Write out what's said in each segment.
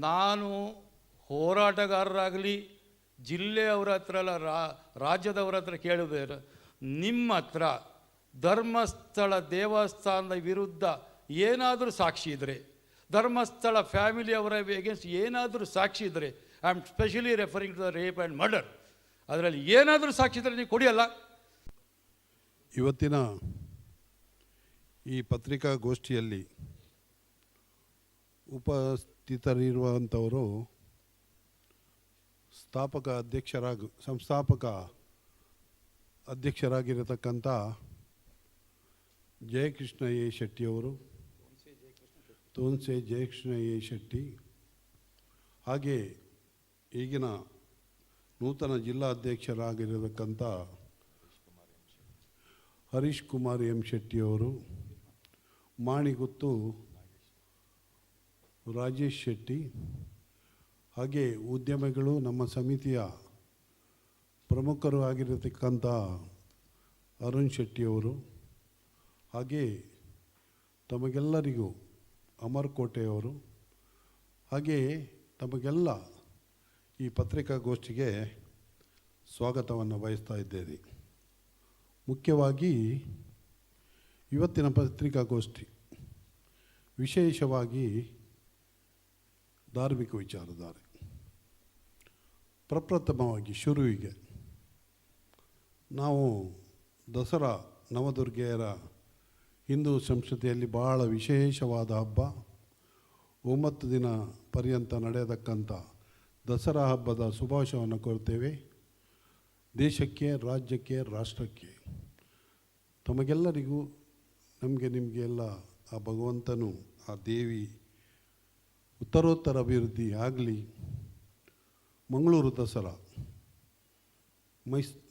ನಾನು ಹೋರಾಟಗಾರರಾಗಲಿ ಜಿಲ್ಲೆಯವರ ಹತ್ರ ಅಲ್ಲ, ರಾಜ್ಯದವರ ಹತ್ರ ಕೇಳೋದೇನು, ನಿಮ್ಮ ಹತ್ರ ಧರ್ಮಸ್ಥಳ ದೇವಸ್ಥಾನದ ವಿರುದ್ಧ ಏನಾದರೂ ಸಾಕ್ಷಿ ಇದ್ದರೆ, ಧರ್ಮಸ್ಥಳ ಫ್ಯಾಮಿಲಿಯವರ ಎಗೇನ್ಸ್ಟ್ ಏನಾದರೂ ಸಾಕ್ಷಿ ಇದ್ದರೆ, I am specially referring to the rape and murder, ಅದರಲ್ಲಿ ಏನಾದರೂ ಸಾಕ್ಷಿ ಇದ್ದರೆ ನೀವು ಕೊಡಿಯಲ್ಲ. ಇವತ್ತಿನ ಈ ಪತ್ರಿಕಾಗೋಷ್ಠಿಯಲ್ಲಿ ಉಪಸ್ಥಿತರಿರುವಂಥವರು ಸಂಸ್ಥಾಪಕ ಅಧ್ಯಕ್ಷರಾಗಿರತಕ್ಕಂಥ ಜಯಕೃಷ್ಣ ಎ ಶೆಟ್ಟಿಯವರು, ತೋನ್ಸೆ ಜಯಕೃಷ್ಣ ಎ ಶೆಟ್ಟಿ, ಹಾಗೆ ಈಗಿನ ನೂತನ ಜಿಲ್ಲಾಧ್ಯಕ್ಷರಾಗಿರತಕ್ಕಂಥ ಹರೀಶ್ ಕುಮಾರ್ ಎಂ ಶೆಟ್ಟಿಯವರು, ಮಾಣಿಗುತ್ತು ರಾಜೇಶ್ ಶೆಟ್ಟಿ, ಹಾಗೆ ಉದ್ಯಮಿಗಳು ನಮ್ಮ ಸಮಿತಿಯ ಪ್ರಮುಖರು ಆಗಿರತಕ್ಕಂಥ ಅರುಣ್ ಶೆಟ್ಟಿಯವರು, ಹಾಗೆ ತಮಗೆಲ್ಲರಿಗೂ ಅಮರ್ ಕೋಟೆಯವರು, ಹಾಗೆ ತಮಗೆಲ್ಲ ಈ ಪತ್ರಿಕಾಗೋಷ್ಠಿಗೆ ಸ್ವಾಗತವನ್ನು ಬಯಸ್ತಾ ಇದ್ದೇನೆ. ಮುಖ್ಯವಾಗಿ ಇವತ್ತಿನ ಪತ್ರಿಕಾಗೋಷ್ಠಿ ವಿಶೇಷವಾಗಿ ಧಾರ್ಮಿಕ ವಿಚಾರಧಾರೆ. ಪ್ರಪ್ರಥಮವಾಗಿ ಶುರುವಿಗೆ ನಾವು ದಸರಾ ನವದುರ್ಗೆಯರ ಹಿಂದೂ ಸಂಸ್ಕೃತಿಯಲ್ಲಿ ಬಹಳ ವಿಶೇಷವಾದ ಹಬ್ಬ. 9 ದಿನ ಪರ್ಯಂತ ನಡೆಯತಕ್ಕಂಥ ದಸರಾ ಹಬ್ಬದ ಶುಭಾಶಯವನ್ನು ಕೋರ್ತೇವೆ. ದೇಶಕ್ಕೆ, ರಾಜ್ಯಕ್ಕೆ, ರಾಷ್ಟ್ರಕ್ಕೆ, ತಮಗೆಲ್ಲರಿಗೂ, ನಿಮಗೆಲ್ಲ ಆ ಭಗವಂತನು, ಆ ದೇವಿ ಉತ್ತರೋತ್ತರ ಅಭಿವೃದ್ಧಿ ಆಗಲಿ. ಮಂಗಳೂರು ದಸರಾ,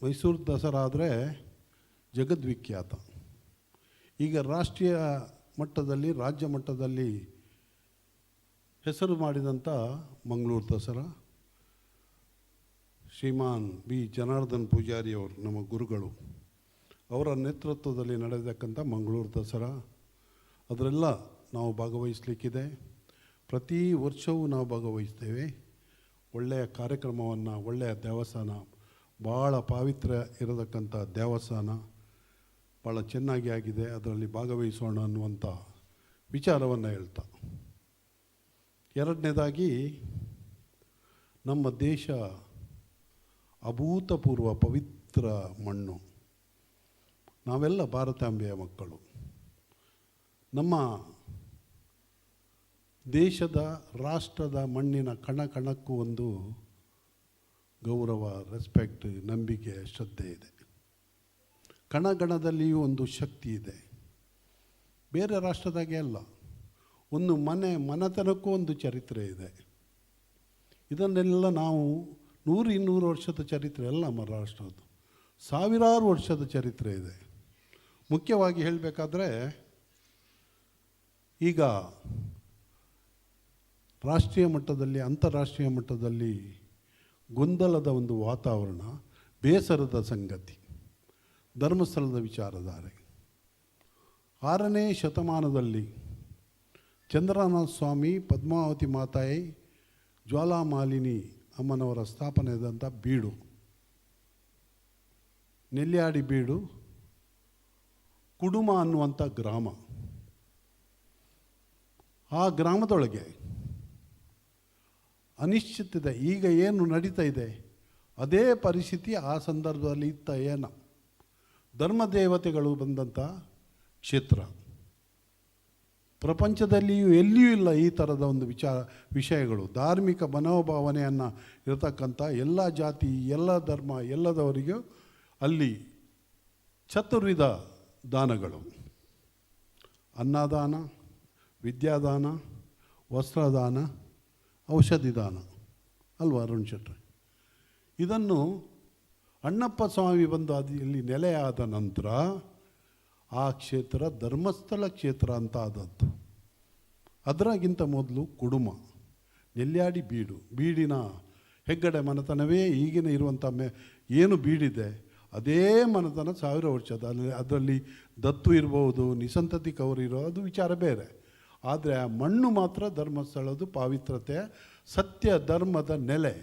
ಮೈಸೂರು ದಸರಾ ಆದರೆ ಜಗದ್ವಿಖ್ಯಾತ. ಈಗ ರಾಷ್ಟ್ರೀಯ ಮಟ್ಟದಲ್ಲಿ, ರಾಜ್ಯ ಮಟ್ಟದಲ್ಲಿ ಹೆಸರು ಮಾಡಿದಂಥ ಮಂಗಳೂರು ದಸರಾ ಶ್ರೀಮಾನ್ ಬಿ ಜನಾರ್ದನ್ ಪೂಜಾರಿಯವರು, ನಮ್ಮ ಗುರುಗಳು, ಅವರ ನೇತೃತ್ವದಲ್ಲಿ ನಡೆದಕ್ಕಂಥ ಮಂಗಳೂರು ದಸರಾ, ಅದರೆಲ್ಲ ನಾವು ಭಾಗವಹಿಸಲಿಕ್ಕಿದೆ. ಪ್ರತಿ ವರ್ಷವೂ ನಾವು ಭಾಗವಹಿಸ್ತೇವೆ. ಒಳ್ಳೆಯ ಕಾರ್ಯಕ್ರಮವನ್ನು, ಒಳ್ಳೆಯ ದೇವಸ್ಥಾನ, ಭಾಳ ಪಾವಿತ್ರ್ಯ ಇರತಕ್ಕಂಥ ದೇವಸ್ಥಾನ, ಭಾಳ ಚೆನ್ನಾಗಿ ಆಗಿದೆ, ಅದರಲ್ಲಿ ಭಾಗವಹಿಸೋಣ ಅನ್ನುವಂಥ ವಿಚಾರವನ್ನು ಹೇಳ್ತಾ, ಎರಡನೇದಾಗಿ ನಮ್ಮ ದೇಶ ಅಭೂತಪೂರ್ವ ಪವಿತ್ರ ಮಣ್ಣು. ನಾವೆಲ್ಲ ಭಾರತಾಂಬೆಯ ಮಕ್ಕಳು. ನಮ್ಮ ದೇಶದ, ರಾಷ್ಟ್ರದ ಮಣ್ಣಿನ ಕಣ ಕಣಕ್ಕೂ ಒಂದು ಗೌರವ, ರೆಸ್ಪೆಕ್ಟ್, ನಂಬಿಕೆ, ಶ್ರದ್ಧೆ ಇದೆ. ಕಣಗಣದಲ್ಲಿಯೂ ಒಂದು ಶಕ್ತಿ ಇದೆ. ಬೇರೆ ರಾಷ್ಟ್ರದಾಗೆ ಅಲ್ಲ, ಒಂದು ಮನೆತನಕ್ಕೂ ಒಂದು ಚರಿತ್ರೆ ಇದೆ. ಇದನ್ನೆಲ್ಲ ನಾವು 100-200 ವರ್ಷದ ಚರಿತ್ರೆ ಅಲ್ಲ ನಮ್ಮ ರಾಷ್ಟ್ರದ್ದು, ಸಾವಿರಾರು ವರ್ಷದ ಚರಿತ್ರೆ ಇದೆ. ಮುಖ್ಯವಾಗಿ ಹೇಳಬೇಕಾದ್ರೆ, ಈಗ ರಾಷ್ಟ್ರೀಯ ಮಟ್ಟದಲ್ಲಿ, ಅಂತಾರಾಷ್ಟ್ರೀಯ ಮಟ್ಟದಲ್ಲಿ ಗೊಂದಲದ ಒಂದು ವಾತಾವರಣ, ಬೇಸರದ ಸಂಗತಿ. ಧರ್ಮಸ್ಥಳದ ವಿಚಾರಧಾರೆ 6ನೇ ಶತಮಾನದಲ್ಲಿ ಚಂದ್ರನಾಥ ಸ್ವಾಮಿ, ಪದ್ಮಾವತಿ ಮಾತಾಯಿ, ಜ್ವಾಲಾಮಾಲಿನಿ ಅಮ್ಮನವರ ಸ್ಥಾಪನೆಯಾದಂಥ ಬೀಡು, ನೆಲ್ಯಾಡಿ ಬೀಡು, ಕುಡುಮ ಅನ್ನುವಂಥ ಗ್ರಾಮ. ಆ ಗ್ರಾಮದೊಳಗೆ ಅನಿಶ್ಚಿತತೆ, ಈಗ ಏನು ನಡೀತಾ ಇದೆ ಅದೇ ಪರಿಸ್ಥಿತಿ ಆ ಸಂದರ್ಭದಲ್ಲಿ ಇತ್ತ. ಏನು ಧರ್ಮದೇವತೆಗಳು ಬಂದಂಥ ಕ್ಷೇತ್ರ, ಪ್ರಪಂಚದಲ್ಲಿಯೂ ಎಲ್ಲಿಯೂ ಇಲ್ಲ ಈ ಥರದ ಒಂದು ವಿಷಯಗಳು. ಧಾರ್ಮಿಕ ಮನೋಭಾವನೆಯನ್ನು ಇರತಕ್ಕಂಥ ಎಲ್ಲ ಜಾತಿ, ಎಲ್ಲ ಧರ್ಮ, ಎಲ್ಲದವರಿಗೂ ಅಲ್ಲಿ ಚತುರ್ವಿಧ ದಾನಗಳು: ಅನ್ನದಾನ, ವಿದ್ಯಾದಾನ, ವಸ್ತ್ರದಾನ, ಔಷಧಿ ದಾನ ಅಲ್ವಾ ಅರುಣ್ ಶೆಟ್ಟಿ? ಇದನ್ನು ಅಣ್ಣಪ್ಪ ಸ್ವಾಮಿ ಬಂದು ಇಲ್ಲಿ ನೆಲೆಯಾದ ನಂತರ ಆ ಕ್ಷೇತ್ರ ಧರ್ಮಸ್ಥಳ ಕ್ಷೇತ್ರ ಅಂತ ಆದದ್ದು. ಅದರಾಗಿಂತ ಮೊದಲು ಕುಡುಮ, ನೆಲ್ಯಾಡಿ ಬೀಡು, ಬೀಡಿನ ಹೆಗ್ಗಡೆ ಮನೆತನವೇ ಈಗಿನ ಇರುವಂಥ ಏನು ಬೀಡಿದೆ ಅದೇ ಮನೆತನ 1000 ವರ್ಷದ. ಅದರಲ್ಲಿ ದತ್ತು ಇರ್ಬೋದು, ನಿಸಂತತಿ ಕವರು ಇರೋ, ಅದು ವಿಚಾರ ಬೇರೆ. ಆದರೆ ಆ ಮಣ್ಣು ಮಾತ್ರ ಧರ್ಮಸ್ಥಳದ ಪಾವಿತ್ರತೆಯ ಸತ್ಯ ಧರ್ಮದ ನೆಲೆ,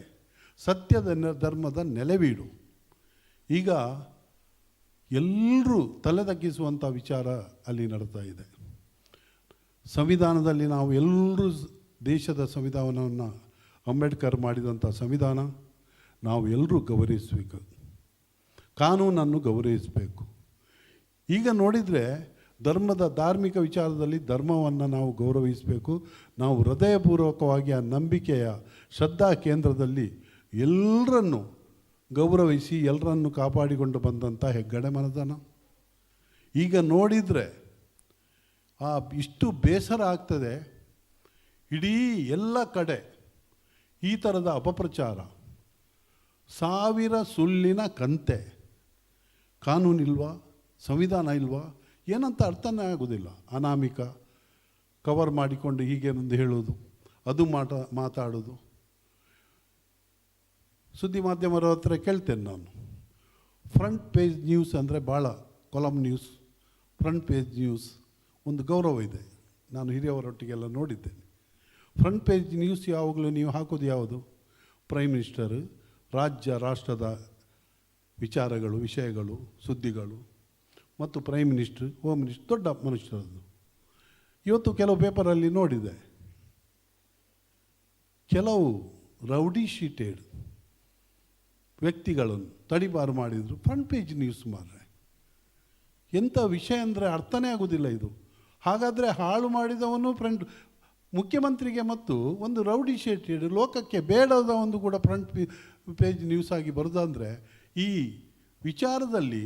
ಸತ್ಯದ ಧರ್ಮದ ನೆಲೆವೀಡು. ಈಗ ಎಲ್ಲರೂ ತಲೆ ತಗ್ಗಿಸುವಂಥ ವಿಚಾರ ಅಲ್ಲಿ ನಡ್ತಾ ಇದೆ. ಸಂವಿಧಾನದಲ್ಲಿ ನಾವು ಎಲ್ಲರೂ ದೇಶದ ಸಂವಿಧಾನವನ್ನು ಅಂಬೇಡ್ಕರ್ ಮಾಡಿದಂಥ ಸಂವಿಧಾನ ನಾವು ಎಲ್ಲರೂ ಗೌರವಿಸಬೇಕು, ಕಾನೂನನ್ನು ಗೌರವಿಸಬೇಕು. ಈಗ ನೋಡಿದರೆ ಧಾರ್ಮಿಕ ವಿಚಾರದಲ್ಲಿ ಧರ್ಮವನ್ನು ನಾವು ಗೌರವಿಸಬೇಕು. ನಾವು ಹೃದಯಪೂರ್ವಕವಾಗಿ ಆ ನಂಬಿಕೆಯ ಶ್ರದ್ಧಾ ಕೇಂದ್ರದಲ್ಲಿ ಎಲ್ಲರನ್ನು ಗೌರವಿಸಿ ಎಲ್ಲರನ್ನು ಕಾಪಾಡಿಕೊಂಡು ಬಂದಂಥ ಹೆಗ್ಗಡೆ ಮನದನ. ಈಗ ನೋಡಿದರೆ ಇಷ್ಟು ಬೇಸರ ಆಗ್ತದೆ. ಇಡೀ ಎಲ್ಲ ಕಡೆ ಈ ಥರದ ಅಪಪ್ರಚಾರ, ಸಾವಿರ ಸುಳ್ಳಿನ ಕಂತೆ. ಕಾನೂನಿಲ್ವಾ, ಸಂವಿಧಾನ ಇಲ್ವಾ, ಏನಂತ ಅರ್ಥನೇ ಆಗೋದಿಲ್ಲ. ಅನಾಮಿಕ ಕವರ್ ಮಾಡಿಕೊಂಡು ಹೀಗೇನೊಂದು ಹೇಳೋದು, ಅದು ಮಾತಾಡೋದು. ಸುದ್ದಿ ಮಾಧ್ಯಮರ ಹತ್ರ ಕೇಳ್ತೇನೆ ನಾನು, ಫ್ರಂಟ್ ಪೇಜ್ ನ್ಯೂಸ್ ಅಂದರೆ ಭಾಳ, column news, front page news ಒಂದು ಗೌರವ ಇದೆ. ನಾನು ಹಿರಿಯವರೊಟ್ಟಿಗೆಲ್ಲ ನೋಡಿದ್ದೇನೆ. ಫ್ರಂಟ್ ಪೇಜ್ ನ್ಯೂಸ್ ಯಾವಾಗಲೂ ನೀವು ಹಾಕೋದು ಯಾವುದು? ಪ್ರೈಮ್ ಮಿನಿಸ್ಟರ್, ರಾಷ್ಟ್ರದ ವಿಚಾರಗಳು, ವಿಷಯಗಳು, ಸುದ್ದಿಗಳು, ಮತ್ತು ಪ್ರೈಮ್ ಮಿನಿಸ್ಟ್ರು, ಹೋಮ್ ಮಿನಿಸ್ಟ್ರು, ದೊಡ್ಡ ಮನುಷ್ಯರದ್ದು. ಇವತ್ತು ಕೆಲವು ಪೇಪರಲ್ಲಿ ನೋಡಿದೆ, ಕೆಲವು ರೌಡಿ ಶೀಟೆಡ್ ವ್ಯಕ್ತಿಗಳನ್ನು ತಡಿಬಾರು ಮಾಡಿದರು. ಫ್ರಂಟ್ ಪೇಜ್ ನ್ಯೂಸ್ ಮಾರ್ರೆ, ಎಂಥ ವಿಷಯ ಅಂದರೆ ಅರ್ಥನೇ ಆಗೋದಿಲ್ಲ ಇದು. ಹಾಗಾದರೆ ಹಾಳು ಮಾಡಿದವನು ಮುಖ್ಯಮಂತ್ರಿಗೆ ಮತ್ತು ಒಂದು ರೌಡಿ ಶೀಟೆಡ್ ಲೋಕಕ್ಕೆ ಬೇಡದ ಒಂದು ಕೂಡ ಫ್ರಂಟ್ ಪೇಜ್ ನ್ಯೂಸ್ ಆಗಿ ಬರೋದಂದರೆ ಈ ವಿಚಾರದಲ್ಲಿ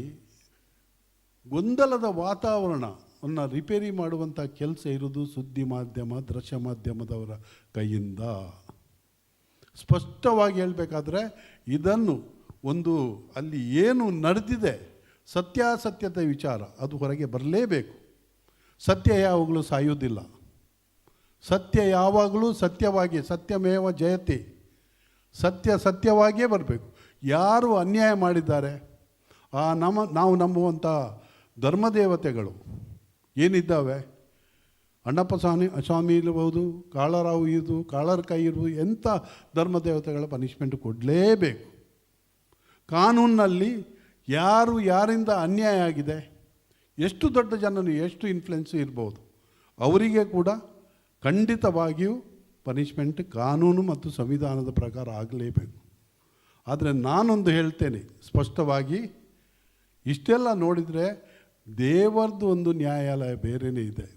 ಗೊಂದಲದ ವಾತಾವರಣವನ್ನು ರಿಪೇರಿ ಮಾಡುವಂಥ ಕೆಲಸ ಇರೋದು ಸುದ್ದಿ ಮಾಧ್ಯಮ, ದೃಶ್ಯ ಮಾಧ್ಯಮದವರ ಕೈಯಿಂದ. ಸ್ಪಷ್ಟವಾಗಿ ಹೇಳಬೇಕಾದ್ರೆ ಇದನ್ನು ಒಂದು ಅಲ್ಲಿ ಏನು ನಡೆದಿದೆ ಸತ್ಯಾಸತ್ಯತೆ ವಿಚಾರ ಅದು ಹೊರಗೆ ಬರಲೇಬೇಕು. ಸತ್ಯ ಯಾವಾಗಲೂ ಸಾಯುವುದಿಲ್ಲ. ಸತ್ಯ ಯಾವಾಗಲೂ ಸತ್ಯವಾಗಿ, ಸತ್ಯಮೇವ ಜಯತೆ, ಸತ್ಯವಾಗಿಯೇ ಬರಬೇಕು. ಯಾರು ಅನ್ಯಾಯ ಮಾಡಿದ್ದಾರೆ, ನಾವು ನಂಬುವಂಥ ಧರ್ಮದೇವತೆಗಳು ಏನಿದ್ದಾವೆ, ಅಣ್ಣಪ್ಪ ಸ್ವಾಮಿ ಇರ್ಬೋದು, ಕಾಳರಾವು ಇರ್ಬೋದು, ಕಾಳರ ಕೈ ಇರ್ಬೋದು, ಎಂಥ ಧರ್ಮದೇವತೆಗಳ ಪನಿಷ್ಮೆಂಟ್ ಕೊಡಲೇಬೇಕು. ಕಾನೂನಿನಲ್ಲಿ ಯಾರಿಂದ ಅನ್ಯಾಯ ಆಗಿದೆ, ಎಷ್ಟು ದೊಡ್ಡ ಜನರು, ಎಷ್ಟು ಇನ್ಫ್ಲುಯೆನ್ಸು ಇರ್ಬೋದು, ಅವರಿಗೆ ಕೂಡ ಖಂಡಿತವಾಗಿಯೂ ಪನಿಷ್ಮೆಂಟ್ ಕಾನೂನು ಮತ್ತು ಸಂವಿಧಾನದ ಪ್ರಕಾರ ಆಗಲೇಬೇಕು. ಆದರೆ ನಾನೊಂದು ಹೇಳ್ತೇನೆ ಸ್ಪಷ್ಟವಾಗಿ, ಇಷ್ಟೆಲ್ಲ ನೋಡಿದರೆ ದೇವರದ್ದು ಒಂದು ನ್ಯಾಯಾಲಯ ಬೇರೆಯೇ ಇದೆ.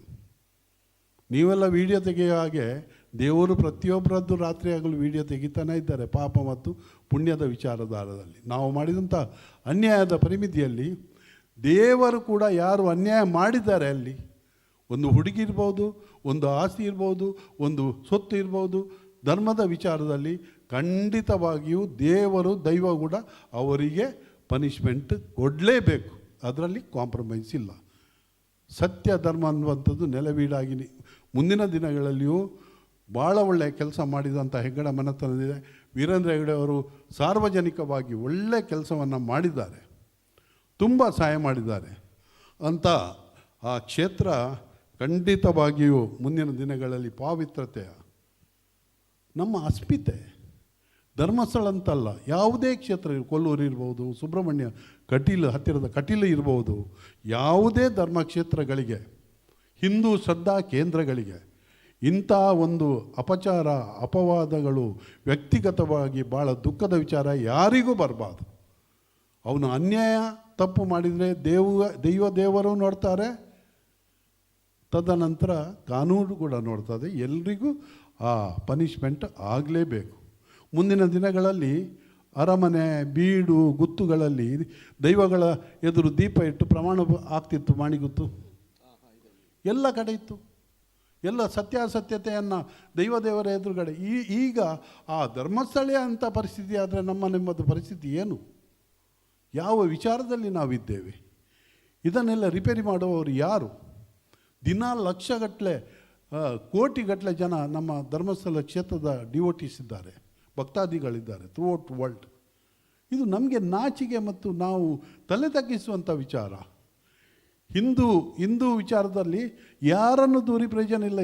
ನೀವೆಲ್ಲ ವೀಡಿಯೋ ತೆಗೆಯೋ ಹಾಗೆ ದೇವರು ಪ್ರತಿಯೊಬ್ಬರದ್ದು ರಾತ್ರಿ ಆಗಲು ವೀಡಿಯೋ ತೆಗಿತಾನೇ ಇದ್ದಾರೆ, ಪಾಪ ಮತ್ತು ಪುಣ್ಯದ ವಿಚಾರಧಾರದಲ್ಲಿ. ನಾವು ಮಾಡಿದಂಥ ಅನ್ಯಾಯದ ಪರಿಮಿತಿಯಲ್ಲಿ ದೇವರು ಕೂಡ ಯಾರು ಅನ್ಯಾಯ ಮಾಡಿದ್ದಾರೆ, ಅಲ್ಲಿ ಒಂದು ಹುಡುಗಿ ಇರ್ಬೋದು, ಒಂದು ಆಸ್ತಿ ಇರ್ಬೋದು, ಒಂದು ಸೊತ್ತು ಇರ್ಬೋದು, ಧರ್ಮದ ವಿಚಾರದಲ್ಲಿ ಖಂಡಿತವಾಗಿಯೂ ದೈವ ಕೂಡ ಅವರಿಗೆ ಪನಿಷ್ಮೆಂಟ್ ಕೊಡಲೇಬೇಕು. ಅದರಲ್ಲಿ ಕಾಂಪ್ರಮೈಸ್ ಇಲ್ಲ. ಸತ್ಯ ಧರ್ಮ ಅನ್ನುವಂಥದ್ದು ನೆಲವೀಡಾಗಿ ಮುಂದಿನ ದಿನಗಳಲ್ಲಿಯೂ ಭಾಳ ಒಳ್ಳೆಯ ಕೆಲಸ ಮಾಡಿದಂಥ ಹೆಗ್ಗಡ ಮನೆತನದಿದೆ. ವೀರೇಂದ್ರ ಹೆಗ್ಗಡೆ ಅವರು ಸಾರ್ವಜನಿಕವಾಗಿ ಒಳ್ಳೆಯ ಕೆಲಸವನ್ನು ಮಾಡಿದ್ದಾರೆ, ತುಂಬ ಸಹಾಯ ಮಾಡಿದ್ದಾರೆ ಅಂತ ಆ ಕ್ಷೇತ್ರ ಖಂಡಿತವಾಗಿಯೂ ಮುಂದಿನ ದಿನಗಳಲ್ಲಿ ಪಾವಿತ್ರತೆಯ ನಮ್ಮ ಅಸ್ಮಿತೆ, ಧರ್ಮಸ್ಥಳ ಅಂತಲ್ಲ, ಯಾವುದೇ ಕ್ಷೇತ್ರ, ಕೊಲ್ಲೂರು ಇರ್ಬೋದು, ಸುಬ್ರಹ್ಮಣ್ಯ ಹತ್ತಿರದ ಕಟೀಲು ಇರ್ಬೋದು, ಯಾವುದೇ ಧರ್ಮಕ್ಷೇತ್ರಗಳಿಗೆ, ಹಿಂದೂ ಶ್ರದ್ಧಾ ಕೇಂದ್ರಗಳಿಗೆ ಇಂಥ ಒಂದು ಅಪವಾದಗಳು ವ್ಯಕ್ತಿಗತವಾಗಿ ಭಾಳ ದುಃಖದ ವಿಚಾರ ಯಾರಿಗೂ ಬರಬಾರ್ದು. ಅವನು ಅನ್ಯಾಯ ತಪ್ಪು ಮಾಡಿದರೆ ದೇವರು ನೋಡ್ತಾರೆ, ತದನಂತರ ಕಾನೂನು ಕೂಡ ನೋಡ್ತದೆ. ಎಲ್ರಿಗೂ ಆ ಪನಿಷ್ಮೆಂಟ್ ಆಗಲೇಬೇಕು. ಮುಂದಿನ ದಿನಗಳಲ್ಲಿ ಅರಮನೆ, ಬೀಡು, ಗುತ್ತುಗಳಲ್ಲಿ ದೈವಗಳ ಎದುರು ದೀಪ ಇಟ್ಟು ಪ್ರಮಾಣ ಆಗ್ತಿತ್ತು, ಮಾಣಿಗುತ್ತು ಎಲ್ಲ ಕಡೆ ಇತ್ತು. ಎಲ್ಲ ಸತ್ಯಾಸತ್ಯತೆಯನ್ನು ದೇವರ ಎದುರುಗಡೆ. ಈಗ ಆ ಧರ್ಮಸ್ಥಳ ಅಂತ ಪರಿಸ್ಥಿತಿ ಆದರೆ ನಿಮ್ಮದು ಪರಿಸ್ಥಿತಿ ಏನು? ಯಾವ ವಿಚಾರದಲ್ಲಿ ನಾವಿದ್ದೇವೆ? ಇದನ್ನೆಲ್ಲ ರಿಪೇರಿ ಮಾಡುವವರು ಯಾರು? ದಿನ ಲಕ್ಷಗಟ್ಟಲೆ, ಕೋಟಿಗಟ್ಟಲೆ ಜನ ನಮ್ಮ ಧರ್ಮಸ್ಥಳ ಕ್ಷೇತ್ರದ ಡಿವೋಟೀಸ್ ಇದ್ದಾರೆ, ಭಕ್ತಾದಿಗಳಿದ್ದಾರೆ ಥ್ರೂಔಟ್ ವರ್ಲ್ಡ್. ಇದು ನಮಗೆ ನಾಚಿಕೆ ಮತ್ತು ನಾವು ತಲೆ ತಗ್ಗಿಸುವಂಥ ವಿಚಾರ. ಹಿಂದೂ ವಿಚಾರದಲ್ಲಿ ಯಾರನ್ನು ದೂರಿ ಪ್ರಯೋಜನ ಇಲ್ಲ.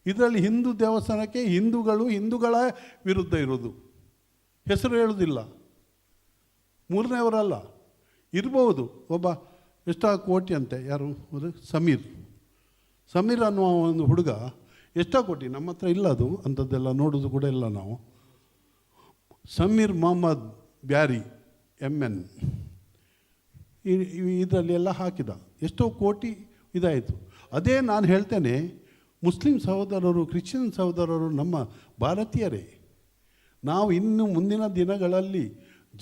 ಇದರಲ್ಲಿ ಹಿಂದೂ ದೇವಸ್ಥಾನಕ್ಕೆ ಹಿಂದೂಗಳ ವಿರುದ್ಧ ಇರೋದು. ಹೆಸರು ಹೇಳೋದಿಲ್ಲ, ಮೂರನೇವರಲ್ಲ. ಇರ್ಬೋದು ಒಬ್ಬ ಎಷ್ಟೋ ಕೋಟಿ ಅಂತೆ, ಯಾರು ಅದು ಸಮೀರ್ ಅನ್ನುವ ಒಂದು ಹುಡುಗ ಎಷ್ಟೋ ಕೋಟಿ, ನಮ್ಮ ಹತ್ರ ಇಲ್ಲ ಅದು, ಅಂಥದ್ದೆಲ್ಲ ನೋಡೋದು ಕೂಡ ಇಲ್ಲ ನಾವು. ಸಮೀರ್ ಮೊಹಮ್ಮದ್ ಬ್ಯಾರಿ MN ಇದರಲ್ಲಿ ಎಲ್ಲ ಹಾಕಿದ, ಎಷ್ಟೋ ಕೋಟಿ ಇದಾಯಿತು. ಅದೇ ನಾನು ಹೇಳ್ತೇನೆ, ಮುಸ್ಲಿಂ ಸಹೋದರರು, ಕ್ರಿಶ್ಚಿಯನ್ ಸಹೋದರರು ನಮ್ಮ ಭಾರತೀಯರೇ. ನಾವು ಇನ್ನು ಮುಂದಿನ ದಿನಗಳಲ್ಲಿ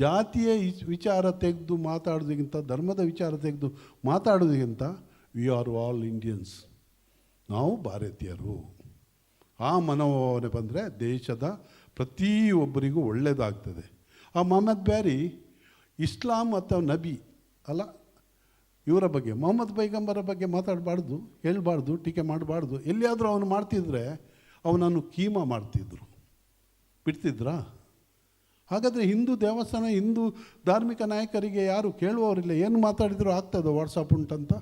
ಜಾತಿಯ ವಿಚಾರ ತೆಗೆದು ಮಾತಾಡೋದಕ್ಕಿಂತ, ಧರ್ಮದ ವಿಚಾರ ತೆಗೆದು ಮಾತಾಡೋದಕ್ಕಿಂತ ವಿ ಆರ್ ಆಲ್ ಇಂಡಿಯನ್ಸ್, ನಾವು ಭಾರತೀಯರು. ಆ ಮನೋಭಾವನೆ ಬಂದರೆ ದೇಶದ ಪ್ರತಿಯೊಬ್ಬರಿಗೂ ಒಳ್ಳೆಯದಾಗ್ತದೆ. ಆ ಮೊಹಮ್ಮದ್ ಬ್ಯಾರಿ ಇಸ್ಲಾಂ ಅಥವಾ ನಬಿ ಅಲ್ಲ, ಇವರ ಬಗ್ಗೆ, ಮೊಹಮ್ಮದ್ ಪೈಗಂಬರ ಬಗ್ಗೆ ಮಾತಾಡಬಾರ್ದು, ಹೇಳಬಾರ್ದು, ಟೀಕೆ ಮಾಡಬಾರ್ದು. ಎಲ್ಲಿಯಾದರೂ ಅವನು ಮಾಡ್ತಿದ್ರೆ ಅವನನ್ನು ಕೀಮಾ ಮಾಡ್ತಿದ್ರು, ಬಿಡ್ತಿದ್ರಾ? ಹಾಗಾದರೆ ಹಿಂದೂ ದೇವಸ್ಥಾನ, ಹಿಂದೂ ಧಾರ್ಮಿಕ ನಾಯಕರಿಗೆ ಯಾರು ಕೇಳುವವರಿಲ್ಲ, ಏನು ಮಾತಾಡಿದರೂ ಆಗ್ತದೆ, ವಾಟ್ಸಪ್ ಉಂಟಂತ.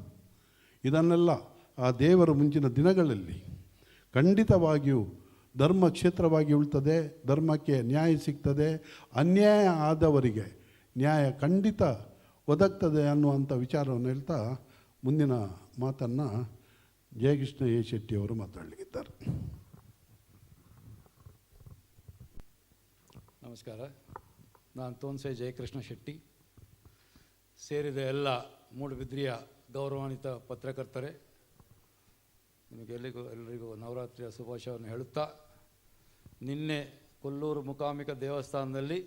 ಇದನ್ನೆಲ್ಲ ಆ ದೇವರ ಮುಂಚಿನ ದಿನಗಳಲ್ಲಿ ಖಂಡಿತವಾಗಿಯೂ ಧರ್ಮ ಕ್ಷೇತ್ರವಾಗಿ ಉಳ್ತದೆ, ಧರ್ಮಕ್ಕೆ ನ್ಯಾಯ ಸಿಗ್ತದೆ, ಅನ್ಯಾಯ ಆದವರಿಗೆ ನ್ಯಾಯ ಖಂಡಿತ ಒದಗ್ತದೆ ಅನ್ನುವಂಥ ವಿಚಾರವನ್ನು ಹೇಳ್ತಾ ಮುಂದಿನ ಮಾತನ್ನು ಜಯಕೃಷ್ಣ ಎ ಶೆಟ್ಟಿಯವರು ಮಾತಾಡಲಿಕ್ಕಿದ್ದಾರೆ. ನಮಸ್ಕಾರ, ನಾನು ತೋನ್ಸೆ ಜಯಕೃಷ್ಣ ಶೆಟ್ಟಿ. ಸೇರಿದ ಎಲ್ಲ ಮೂಡುಬಿದ್ರಿಯ ಗೌರವಾನ್ವಿತ ಪತ್ರಕರ್ತರೇ, ಎಲ್ಲರಿಗೂ ನವರಾತ್ರಿಯ ಶುಭಾಶಯವನ್ನು ಹೇಳುತ್ತಾ, ನಿನ್ನೆ ಕೊಲ್ಲೂರು ಮೂಕಾಂಬಿಕಾ ದೇವಸ್ಥಾನದಲ್ಲಿ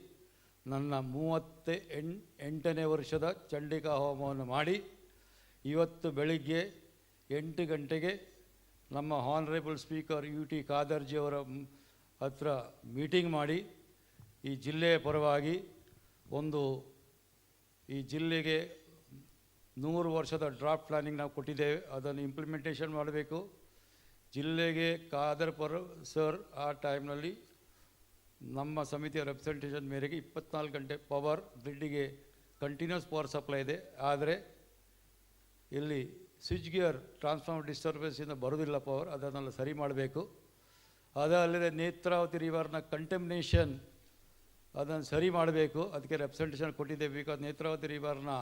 ನನ್ನ 38ನೇ ವರ್ಷದ ಚಂಡಿಕಾ ಹೋಮವನ್ನು ಮಾಡಿ, ಇವತ್ತು ಬೆಳಿಗ್ಗೆ 8 ಗಂಟೆಗೆ ನಮ್ಮ ಹಾನರೇಬಲ್ ಸ್ಪೀಕರ್ UT ಖಾದರ್ಜಿಯವರ ಹತ್ರ ಮೀಟಿಂಗ್ ಮಾಡಿ, ಈ ಜಿಲ್ಲೆಯ ಪರವಾಗಿ ಈ ಜಿಲ್ಲೆಗೆ 100 ವರ್ಷದ ಡ್ರಾಫ್ಟ್ ಪ್ಲಾನಿಂಗ್ ನಾವು ಕೊಟ್ಟಿದ್ದೇವೆ, ಅದನ್ನು ಇಂಪ್ಲಿಮೆಂಟೇಷನ್ ಮಾಡಬೇಕು. ಜಿಲ್ಲೆಗೆ ಖಾದರ್ ಸರ್ ಆ ಟೈಮ್ನಲ್ಲಿ ನಮ್ಮ ಸಮಿತಿಯ ರೆಪ್ರೆಸೆಂಟೇಷನ್ ಮೇರೆಗೆ 24 ಗಂಟೆ ಪವರ್ ಗ್ರಿಡ್ಡಿಗೆ ಕಂಟಿನ್ಯೂಸ್ ಪವರ್ ಸಪ್ಲೈ ಇದೆ. ಆದರೆ ಇಲ್ಲಿ ಸ್ವಿಚ್ ಗಿಯರ್ ಟ್ರಾನ್ಸ್ಫಾರ್ಮರ್ ಡಿಸ್ಟರ್ಬೆನ್ಸಿಂದ ಬರೋದಿಲ್ಲ ಪವರ್, ಅದನ್ನೆಲ್ಲ ಸರಿ ಮಾಡಬೇಕು. ಅದಲ್ಲದೆ ನೇತ್ರಾವತಿ ರಿವರ್ನ ಕಂಟೆಮಿನೇಷನ್ ಅದನ್ನು ಸರಿ ಮಾಡಬೇಕು, ಅದಕ್ಕೆ ರೆಪ್ರೆಸೆಂಟೇಷನ್ ಕೊಟ್ಟಿದ್ದೇವೆ. ಬಿಕಾಸ್ ನೇತ್ರಾವತಿ ರಿವರ್ನ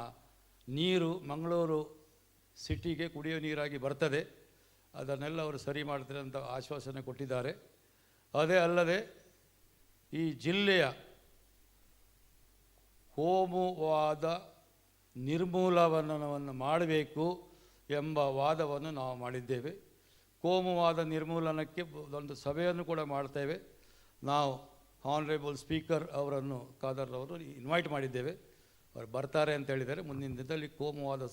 ನೀರು ಮಂಗಳೂರು ಸಿಟಿಗೆ ಕುಡಿಯೋ ನೀರಾಗಿ ಬರ್ತದೆ, ಅದನ್ನೆಲ್ಲ ಅವರು ಸರಿ ಮಾಡ್ತಾರೆ ಅಂತ ಆಶ್ವಾಸನೆ ಕೊಟ್ಟಿದ್ದಾರೆ. ಅದೇ ಅಲ್ಲದೆ ಈ ಜಿಲ್ಲೆಯ ಕೋಮುವಾದ ನಿರ್ಮೂಲನವನ್ನು ಮಾಡಬೇಕು ಎಂಬ ವಾದವನ್ನು ನಾವು ಮಾಡಿದ್ದೇವೆ. ಕೋಮುವಾದ ನಿರ್ಮೂಲನಕ್ಕೆ ಒಂದು ಸಭೆಯನ್ನು ಕೂಡ ಮಾಡ್ತೇವೆ. ನಾವು ಹಾನರೇಬಲ್ ಸ್ಪೀಕರ್ ಅವರನ್ನು ಖಾದರ್ ಅವರು ಇನ್ವೈಟ್ ಮಾಡಿದ್ದೇವೆ, ಅವರು ಬರ್ತಾರೆ ಅಂತ ಹೇಳಿದ್ದಾರೆ. ಮುಂದಿನ ದಿನದಲ್ಲಿ ಕೋಮುವಾದ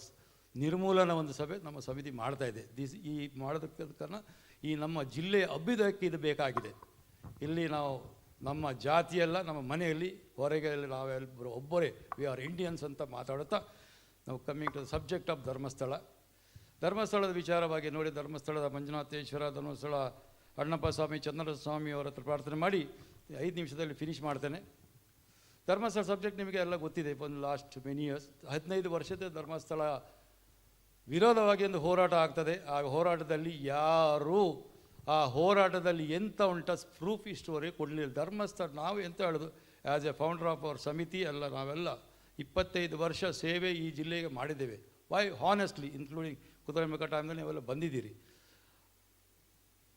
ನಿರ್ಮೂಲನ ಒಂದು ಸಭೆ ನಮ್ಮ ಸಮಿತಿ ಮಾಡ್ತಾಯಿದೆ. ಈ ಮಾಡೋದಕ್ಕೆ ಕಾರಣ ಈ ನಮ್ಮ ಜಿಲ್ಲೆಯ ಅಭ್ಯುದಯಕ್ಕೆ ಇದು ಬೇಕಾಗಿದೆ. ಇಲ್ಲಿ ನಾವು ನಮ್ಮ ಜಾತಿಯಲ್ಲ, ನಮ್ಮ ಮನೆಯಲ್ಲಿ ಹೊರಗೆ ನಾವೆಲ್ಲರೂ ಒಬ್ಬರೇ ವಿ ಆರ್ ಇಂಡಿಯನ್ಸ್ ಅಂತ ಮಾತಾಡುತ್ತಾ ನಾವು coming to the subject of ಧರ್ಮಸ್ಥಳದ ವಿಚಾರವಾಗಿ ನೋಡಿ, ಧರ್ಮಸ್ಥಳದ ಮಂಜುನಾಥೇಶ್ವರ, ಧರ್ಮಸ್ಥಳ ಅಣ್ಣಪ್ಪ ಸ್ವಾಮಿ, ಚಂದ್ರ ಸ್ವಾಮಿ ಅವರ ಹತ್ರ ಪ್ರಾರ್ಥನೆ ಮಾಡಿ 5 ನಿಮಿಷದಲ್ಲಿ ಫಿನಿಷ್ ಮಾಡ್ತೇನೆ. ಧರ್ಮಸ್ಥಳ ಸಬ್ಜೆಕ್ಟ್ ನಿಮಗೆ ಎಲ್ಲ ಗೊತ್ತಿದೆ. ಒಂದು ಲಾಸ್ಟ್ ಮೆನಿ ಇಯರ್ಸ್ 15 ವರ್ಷದ ಧರ್ಮಸ್ಥಳ ವಿರೋಧವಾಗಿ ಒಂದು ಹೋರಾಟ ಆಗ್ತದೆ. ಆ ಹೋರಾಟದಲ್ಲಿ ಯಾರೂ ಆ ಹೋರಾಟದಲ್ಲಿ ಎಂಥ ಉಂಟ ಪ್ರೂಫ್ ಇಷ್ಟುವರೆಗೆ ಕೊಡಲಿಲ್ಲ. ಧರ್ಮಸ್ಥಳ ನಾವು ಎಂತ ಹೇಳೋದು, as A founder of our ಸಮಿತಿ ಎಲ್ಲ ನಾವೆಲ್ಲ 25 ವರ್ಷ ಸೇವೆ ಈ ಜಿಲ್ಲೆಗೆ ಮಾಡಿದ್ದೇವೆ. ವೈ ಹಾನೆಸ್ಟ್ಲಿ ಇನ್ಕ್ಲೂಡಿಂಗ್ ಕುದುರೆಮುಖ ಟೈಮ್ನಲ್ಲಿ ನೀವೆಲ್ಲ ಬಂದಿದ್ದೀರಿ.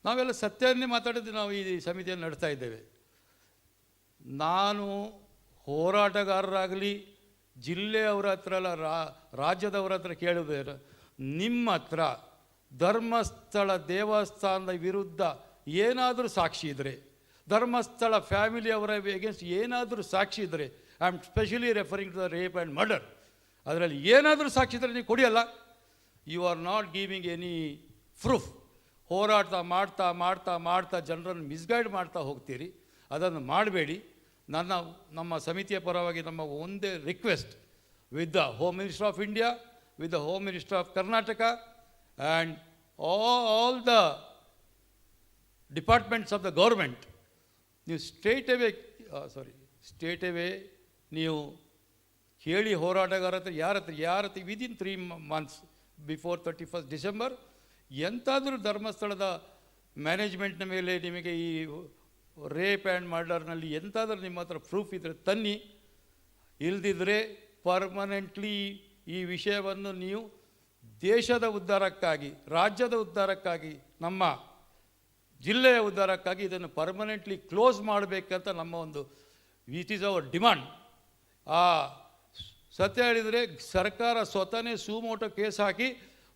ನಾವೆಲ್ಲ ಸತ್ಯವನ್ನೇ ಮಾತಾಡಿದ್ದು ನಾವು ಈ ಸಮಿತಿಯನ್ನು ನಡೆಸ್ತಾ ಇದ್ದೇವೆ. ನಾನು ಹೋರಾಟಗಾರರಾಗಲಿ ಜಿಲ್ಲೆಯವರ ಹತ್ರ ಅಲ್ಲ, ರಾಜ್ಯದವರ ಹತ್ರ ಕೇಳೋದೇನು, ನಿಮ್ಮ ಹತ್ರ ಧರ್ಮಸ್ಥಳ ದೇವಸ್ಥಾನದ ವಿರುದ್ಧ ಏನಾದರೂ ಸಾಕ್ಷಿ ಇದ್ದರೆ, ಧರ್ಮಸ್ಥಳ ಫ್ಯಾಮಿಲಿಯವರ ಎಗೇನ್ಸ್ಟ್ ಏನಾದರೂ ಸಾಕ್ಷಿ ಇದ್ದರೆ, I am specially referring to the rape and murder, ಅದರಲ್ಲಿ ಏನಾದರೂ ಸಾಕ್ಷಿ ಇದ್ದರೆ ನೀವು ಕೊಡಿಯಲ್ಲ. You are not giving any proof. ಹೋರಾಟ ಮಾಡ್ತಾ ಮಾಡ್ತಾ ಮಾಡ್ತಾ ಜನರನ್ನು ಮಿಸ್ಗೈಡ್ ಮಾಡ್ತಾ ಹೋಗ್ತೀರಿ, ಅದನ್ನು ಮಾಡಬೇಡಿ. ನಮ್ಮ ಸಮಿತಿಯ ಪರವಾಗಿ ನಮ್ಮ ಒಂದೇ request, with the home minister of India, with the home minister of Karnataka and all the departments of the government, ನೀವು ಸ್ಟೇಟ್ ಅವೇ ನೀವು ಕೇಳಿ ಹೋರಾಟಗಾರ ಹತ್ರ ಯಾರ ಹತ್ರ within 3 months before 31st December ಎಂತಾದರೂ ಧರ್ಮಸ್ಥಳದ ಮ್ಯಾನೇಜ್ಮೆಂಟ್ನ ಮೇಲೆ ನಿಮಗೆ ಈ ರೇಪ್ ಆ್ಯಂಡ್ ಮರ್ಡರ್ನಲ್ಲಿ ಎಂತಾದರೂ ನಿಮ್ಮ ಹತ್ರ ಪ್ರೂಫ್ ಇದ್ದರೆ ತನ್ನಿ. ಇಲ್ದಿದ್ರೆ ಪರ್ಮನೆಂಟ್ಲಿ ಈ ವಿಷಯವನ್ನು ನೀವು ದೇಶದ ಉದ್ಧಾರಕ್ಕಾಗಿ, ರಾಜ್ಯದ ಉದ್ಧಾರಕ್ಕಾಗಿ, ನಮ್ಮ ಜಿಲ್ಲೆಯ ಉದ್ಧಾರಕ್ಕಾಗಿ ಇದನ್ನು ಪರ್ಮನೆಂಟ್ಲಿ ಕ್ಲೋಸ್ ಮಾಡಬೇಕಂತ ನಮ್ಮ ಒಂದು ಇಟ್ ಈಸ್ ಅವರ್ ಡಿಮಾಂಡ್. ಆ ಸತ್ಯ ಹೇಳಿದರೆ ಸರ್ಕಾರ ಸ್ವತಃನೇ ಸುಮೋಟೋ ಕೇಸ್ ಹಾಕಿ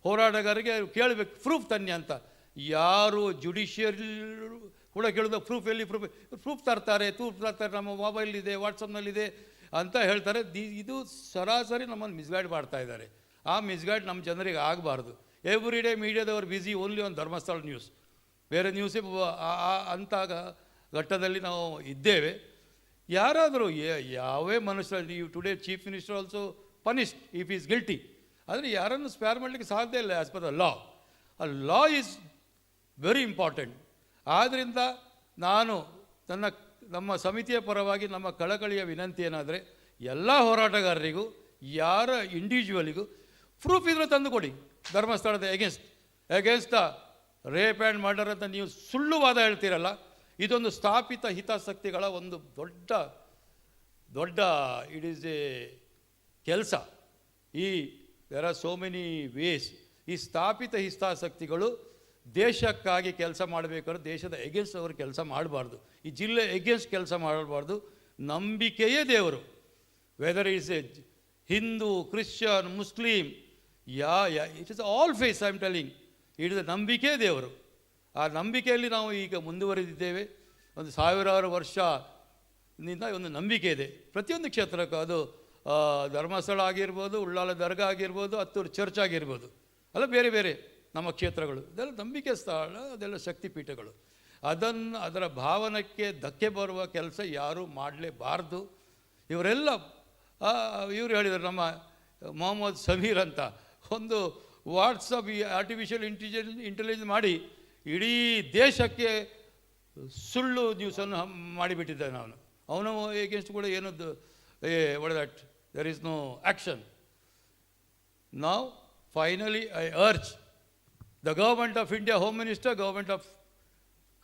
ಹೋರಾಟಗಾರರಿಗೆ ಕೇಳಬೇಕು ಪ್ರೂಫ್ ತನ್ನಿ ಅಂತ. ಯಾರು ಜುಡಿಷಿಯರಿ ಕೂಡ ಕೇಳಿದ ಪ್ರೂಫ್ ಎಲ್ಲಿ ಪ್ರೂಫ್ ತರ್ತಾರೆ, ನಮ್ಮ ಮೊಬೈಲಿದೆ, ವಾಟ್ಸಪ್ನಲ್ಲಿದೆ ಅಂತ ಹೇಳ್ತಾರೆ. ಇದು ಸರಾಸರಿ ನಮ್ಮನ್ನು ಮಿಸ್ಗೈಡ್ ಮಾಡ್ತಾ ಇದ್ದಾರೆ. ಆ ಮಿಸ್ಗೈಡ್ ನಮ್ಮ ಜನರಿಗೆ ಆಗಬಾರ್ದು. ಎವ್ರಿ ಡೇ ಮೀಡಿಯಾದವರು busy only on Dharmasthala news, ಬೇರೆ ನ್ಯೂಸೇ ಅಂತ ಘಟ್ಟದಲ್ಲಿ ನಾವು ಇದ್ದೇವೆ. ಯಾರಾದರೂ ಯಾವೇ ಮನುಷ್ಯ, ನೀವು today chief minister also punished if is guilty. ಆದರೆ ಯಾರನ್ನು ಸ್ಪೇರ್ ಮಾಡಲಿಕ್ಕೆ ಸಾಧ್ಯ ಇಲ್ಲ ಆ್ಯಸ್ ಪರ್ ದ ಲಾ. ಆ ಲಾ ಈಸ್ ವೆರಿ ಇಂಪಾರ್ಟೆಂಟ್. ಆದ್ದರಿಂದ ನಾನು ನಮ್ಮ ಸಮಿತಿಯ ಪರವಾಗಿ ನಮ್ಮ ಕಳಕಳಿಯ ವಿನಂತಿ ಏನಾದರೆ ಎಲ್ಲ ಹೋರಾಟಗಾರರಿಗೂ, ಯಾರ ಇಂಡಿವಿಜುವಲಿಗೂ ಪ್ರೂಫ್ ಇದ್ರೆ ತಂದು ಕೊಡಿ. ಧರ್ಮಸ್ಥಳದ against the rape and murder ಅಂತ ನೀವು ಸುಳ್ಳು ವಾದ ಹೇಳ್ತೀರಲ್ಲ, ಇದೊಂದು ಸ್ಥಾಪಿತ ಹಿತಾಸಕ್ತಿಗಳ ಒಂದು ದೊಡ್ಡ ಇಟ್ ಈಸ್ ಎ ಕೆಲಸ. There are so many ways. ಈ ಸ್ಥಾಪಿತ ಹಿತಾಸಕ್ತಿಗಳು ದೇಶಕ್ಕಾಗಿ ಕೆಲಸ ಮಾಡಬೇಕಾದ್ರೆ ದೇಶದ ಎಗೇನ್ಸ್ಟ್ ಅವರು ಕೆಲಸ ಮಾಡಬಾರ್ದು, ಈ ಜಿಲ್ಲೆ ಎಗೇನ್ಸ್ಟ್ ಕೆಲಸ ಮಾಡಬಾರ್ದು. ನಂಬಿಕೆಯೇ ದೇವರು. Whether it's a Hindu, Christian, Muslim, it is all faith. I am telling, it is ನಂಬಿಕೆ ದೇವರು. ಆ ನಂಬಿಕೆಯಲ್ಲಿ ನಾವು ಈಗ ಮುಂದುವರೆದಿದ್ದೇವೆ. ಒಂದು 1000 ವರ್ಷದಿಂದ ಒಂದು ನಂಬಿಕೆ ಇದೆ ಪ್ರತಿಯೊಂದು ಕ್ಷೇತ್ರಕ್ಕೂ. ಅದು ಧರ್ಮಸ್ಥಳ ಆಗಿರ್ಬೋದು, ಉಳ್ಳಾಲ ದರ್ಗಾ ಆಗಿರ್ಬೋದು, ಹತ್ತೂರು ಚರ್ಚ್ ಆಗಿರ್ಬೋದು, ಅಲ್ಲ ಬೇರೆ ಬೇರೆ ನಮ್ಮ ಕ್ಷೇತ್ರಗಳು, ಅದೆಲ್ಲ ನಂಬಿಕೆ ಸ್ಥಳ, ಅದೆಲ್ಲ ಶಕ್ತಿಪೀಠಗಳು. ಅದರ ಭಾವನಕ್ಕೆ ಧಕ್ಕೆ ಬರುವ ಕೆಲಸ ಯಾರೂ ಮಾಡಲೇಬಾರ್ದು. ಇವರು ಹೇಳಿದರು, ನಮ್ಮ ಮೊಹಮ್ಮದ್ ಸಮೀರ್ ಅಂತ ಒಂದು ವಾಟ್ಸಪ್ ಆರ್ಟಿಫಿಷಿಯಲ್ ಇಂಟೆಲಿಜೆನ್ಸ್ ಮಾಡಿ ಇಡೀ ದೇಶಕ್ಕೆ ಸುಳ್ಳು ನ್ಯೂಸನ್ನು ಮಾಡಿಬಿಟ್ಟಿದ್ದಾನೆ. ಅವನು ಎಗೇನ್ಸ್ಟ್ ಕೂಡ ಏನದು what that there is no action. ನಾವು finally I urge the government of India Home Minister, government of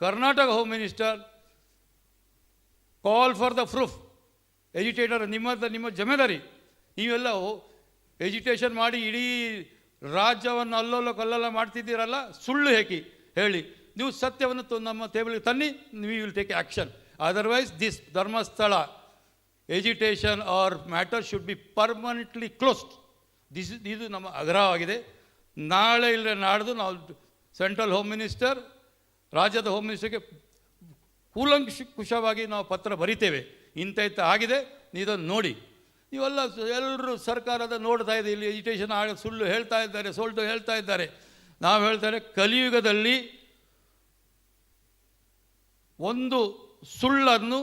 Karnataka Home Minister, call for the proof. ಎಜಿಟೇಟರ್ ನಿಮ್ಮ ಜವಾಬ್ದಾರಿ. ನೀವೆಲ್ಲ ಎಜಿಟೇಷನ್ ಮಾಡಿ ಇಡೀ ರಾಜ್ಯವನ್ನು ಅಲ್ಲೋಲ ಕಲ್ಲಲ್ಲ ಮಾಡ್ತಿದ್ದೀರಲ್ಲ, ಸುಳ್ಳು ಹೇಳಿ ನೀವು ಸತ್ಯವನ್ನು ನಮ್ಮ ಟೇಬಲ್ಗೆ ತನ್ನಿ, we will take action. Otherwise this Dharmasthala agitation or matter should be permanently closed. ಇದು ನಮ್ಮ ಆಗ್ರಹವಾಗಿದೆ. ನಾಳೆ ಇಲ್ಲ ನಾಡ್ದು ನಾವು ಸೆಂಟ್ರಲ್ ಹೋಮ್ ಮಿನಿಸ್ಟರ್, ರಾಜ್ಯದ ಹೋಮ್ ಮಿನಿಸ್ಟರ್ಗೆ ಕೂಲಂಕುಷವಾಗಿ ನಾವು ಪತ್ರ ಬರಿತೇವೆ. ಇಂಥ ಆಗಿದೆ, ಇದನ್ನು ನೋಡಿ. ನೀವೆಲ್ಲ ಎಲ್ಲರೂ ಸರ್ಕಾರದ ನೋಡ್ತಾ ಇದೆ, ಇಲ್ಲಿ ಎಜುಕೇಷನ್ ಸುಳ್ಳು ಹೇಳ್ತಾ ಇದ್ದಾರೆ. ನಾವು ಹೇಳ್ತಾರೆ, ಕಲಿಯುಗದಲ್ಲಿ ಒಂದು ಸುಳ್ಳನ್ನು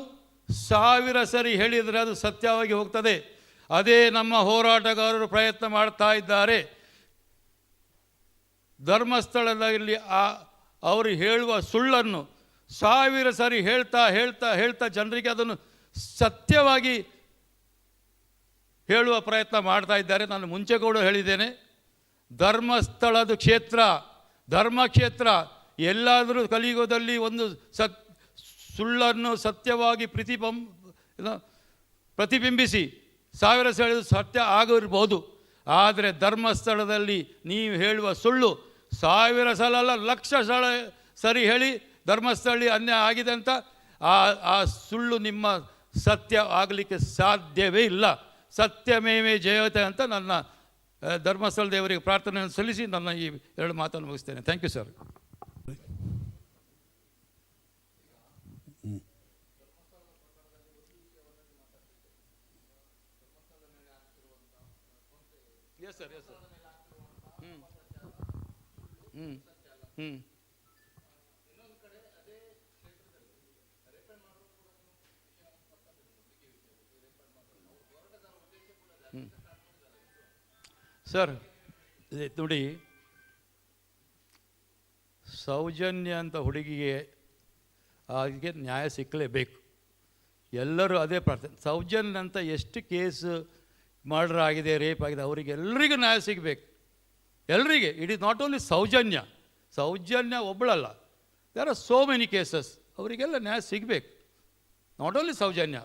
1000 ಸರಿ ಹೇಳಿದರೆ ಅದು ಸತ್ಯವಾಗಿ ಹೋಗ್ತದೆ. ಅದೇ ನಮ್ಮ ಹೋರಾಟಗಾರರು ಪ್ರಯತ್ನ ಮಾಡ್ತಾ ಇದ್ದಾರೆ. ಧರ್ಮಸ್ಥಳದಲ್ಲಿ ಅವರು ಹೇಳುವ ಸುಳ್ಳನ್ನು 1000 ಸರಿ ಹೇಳ್ತಾ ಜನರಿಗೆ ಅದನ್ನು ಸತ್ಯವಾಗಿ ಹೇಳುವ ಪ್ರಯತ್ನ ಮಾಡ್ತಾ ಇದ್ದಾರೆ. ನಾನು ಮುಂಚೆ ಕೂಡ ಹೇಳಿದ್ದೇನೆ, ಧರ್ಮಸ್ಥಳದ ಧರ್ಮಕ್ಷೇತ್ರ ಎಲ್ಲಾದರೂ ಕಲಿಯುಗದಲ್ಲಿ ಒಂದು ಸುಳ್ಳನ್ನು ಸತ್ಯವಾಗಿ ಪ್ರತಿಬಿಂಬಿಸಿ 1000 ಸರಿ ಸತ್ಯ ಆಗಿರ್ಬೋದು. ಆದರೆ ಧರ್ಮಸ್ಥಳದಲ್ಲಿ ನೀವು ಹೇಳುವ ಸುಳ್ಳು 1000 ಸಲ ಅಲ್ಲ, 1,00,000 ಸರಿ ಹೇಳಿ ಧರ್ಮಸ್ಥಳದಲ್ಲಿ ಅನ್ಯಾಯ ಆಗಿದೆ ಅಂತ ಆ ಸುಳ್ಳು ನಿಮ್ಮ ಸತ್ಯ ಆಗಲಿಕ್ಕೆ ಸಾಧ್ಯವೇ ಇಲ್ಲ. ಸತ್ಯಮೇವೇ ಜಯತೆ ಅಂತ ನನ್ನ ಧರ್ಮಸ್ಥಳ ದೇವರಿಗೆ ಪ್ರಾರ್ಥನೆಯನ್ನು ಸಲ್ಲಿಸಿ ನನ್ನ ಈ 2 ಮಾತನ್ನು ಮುಗಿಸ್ತೇನೆ. Thank you sir. Yes sir. Sir ನೋಡಿ, ಸೌಜನ್ಯ ಅಂತ ಹುಡುಗಿಗೆ ಹಾಗೆ ನ್ಯಾಯ ಸಿಕ್ಕಲೇಬೇಕು. ಎಲ್ಲರೂ ಅದೇ ಪ್ರಾರ್ಥನೆ. ಸೌಜನ್ಯ ಅಂತ ಎಷ್ಟು ಕೇಸ್ ಮರ್ಡರ್ ಆಗಿದೆ, ರೇಪ್ ಆಗಿದೆ, ಅವರಿಗೆಲ್ಲರಿಗೂ ನ್ಯಾಯ ಸಿಗಬೇಕು. ಎಲ್ಲರಿಗೆ. It is not only Sowjanya ಒಬ್ಬಳಲ್ಲ, there are so many cases. ಅವರಿಗೆಲ್ಲ ನ್ಯಾಯ ಸಿಗಬೇಕು. ನಾಟ್ ಓನ್ಲಿ ಸೌಜನ್ಯ,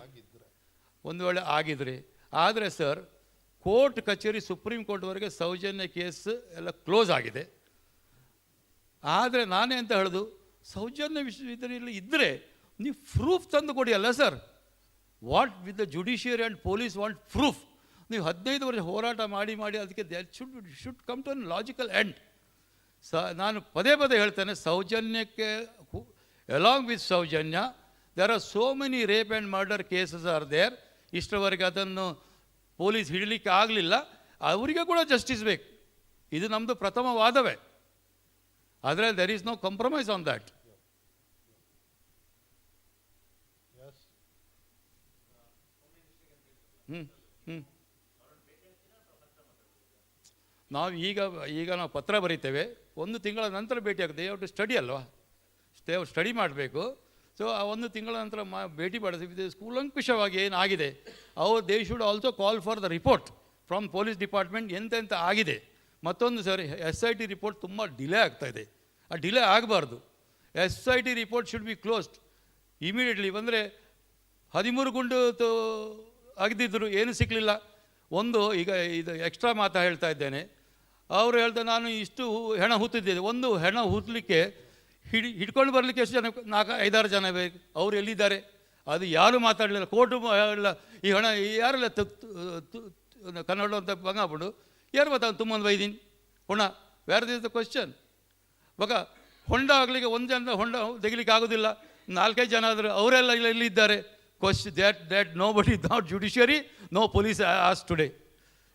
ಒಂದು ವೇಳೆ ಆಗಿದ್ರೆ. ಆದರೆ ಸರ್, ಕೋರ್ಟ್ ಕಚೇರಿ ಸುಪ್ರೀಂ ಕೋರ್ಟ್ವರೆಗೆ ಸೌಜನ್ಯ ಕೇಸ್ ಎಲ್ಲ ಕ್ಲೋಸ್ ಆಗಿದೆ. ಆದರೆ ನಾನೇ ಅಂತ ಹೇಳೋದು, ಸೌಜನ್ಯ ವಿಶ್ವವಿದ್ಯಾಲಯ ಇದ್ದರೆ ನೀವು ಪ್ರೂಫ್ ತಂದು ಕೊಡಿ ಅಲ್ಲ sir. What with the judiciary and police want proof. ನೀವು 15 ವರ್ಷ ಹೋರಾಟ ಮಾಡಿ ಅದಕ್ಕೆ that should come to an logical end. ನಾನು ಪದೇ ಹೇಳ್ತೇನೆ, ಸೌಜನ್ಯಕ್ಕೆ along with Sowjanya there are so many rape and murder cases are there. ಇಷ್ಟರವರೆಗೆ ಅದನ್ನು ಪೊಲೀಸ್ ಹಿಡಲಿಕ್ಕೆ ಆಗಲಿಲ್ಲ, ಅವರಿಗೆ ಕೂಡ ಜಸ್ಟಿಸ್ ಬೇಕು. ಇದು ನಮ್ಮದು ಪ್ರಥಮ ವಾದವೇ. ಆದರೆ there is no compromise on that. ನಾವು ಈಗ ನಾವು ಪತ್ರ ಬರೀತೇವೆ, 1 ತಿಂಗಳ ನಂತರ ಭೇಟಿ ಆಗ್ತದೆ. ಟು ಸ್ಟಡಿ ಅಲ್ವಾ, ಸ್ಟಡಿ ಮಾಡಬೇಕು. ಸೊ ಆ 1 ತಿಂಗಳ ನಂತರ ಭೇಟಿ ಮಾಡಿಸಿ ಕೂಲಂಕುಷವಾಗಿ ಏನಾಗಿದೆ they should also call for the report from police department ಎಂತೆಂತ ಆಗಿದೆ. ಮತ್ತೊಂದು ಸರ್, SIT ರಿಪೋರ್ಟ್ ತುಂಬ ಡಿಲೇ ಆಗ್ತಾಯಿದೆ. ಆ ಡಿಲೇ ಆಗಬಾರ್ದು. SIT report should be closed immediately. ಬಂದರೆ 13 ಗುಂಡು ಅಗದಿದ್ದರು, ಏನೂ ಸಿಕ್ಕಲಿಲ್ಲ. ಈಗ ಇದು ಎಕ್ಸ್ಟ್ರಾ ಮಾತಾ ಹೇಳ್ತಾ ಇದ್ದೇನೆ. ಅವರು ಹೇಳ್ತಾರೆ, ನಾನು ಇಷ್ಟು ಹೆಣ ಹೂತಿದ್ದೇನೆ. ಒಂದು ಹೆಣ ಹೂತಲಿಕ್ಕೆ ಹಿಡ್ಕೊಂಡು ಬರಲಿಕ್ಕೆ ಎಷ್ಟು ಜನ? 4-5-6 ಜನ ಬೇಕು. ಅವ್ರು ಎಲ್ಲಿದ್ದಾರೆ? ಅದು ಯಾರೂ ಮಾತಾಡಲಿಲ್ಲ. ಕೋರ್ಟು ಇಲ್ಲ. ಈ ಹಣ ಯಾರೆಲ್ಲ ಕನ್ನಡ ಅಂತ ಬಂಗಾಬಿಡು ಯಾರು ಮಾತಾಡ ತುಂಬೊಂದು ವೈದಿನ್ ಹೊಣ ವ್ಯಾರ್ ಇಸ್ ದ ಕ್ವಶನ್. ಬಗ ಹೊಂಡ ಆಗಲಿಕ್ಕೆ 1 ಜನ ಹೊಂಡ ತೆಗಿಲಿಕ್ಕೆ ಆಗೋದಿಲ್ಲ. 4-5 ಜನ ಆದರೂ ಅವರೆಲ್ಲ ಎಲ್ಲಿದ್ದಾರೆ? Question that nobody, not judiciary, no police as today.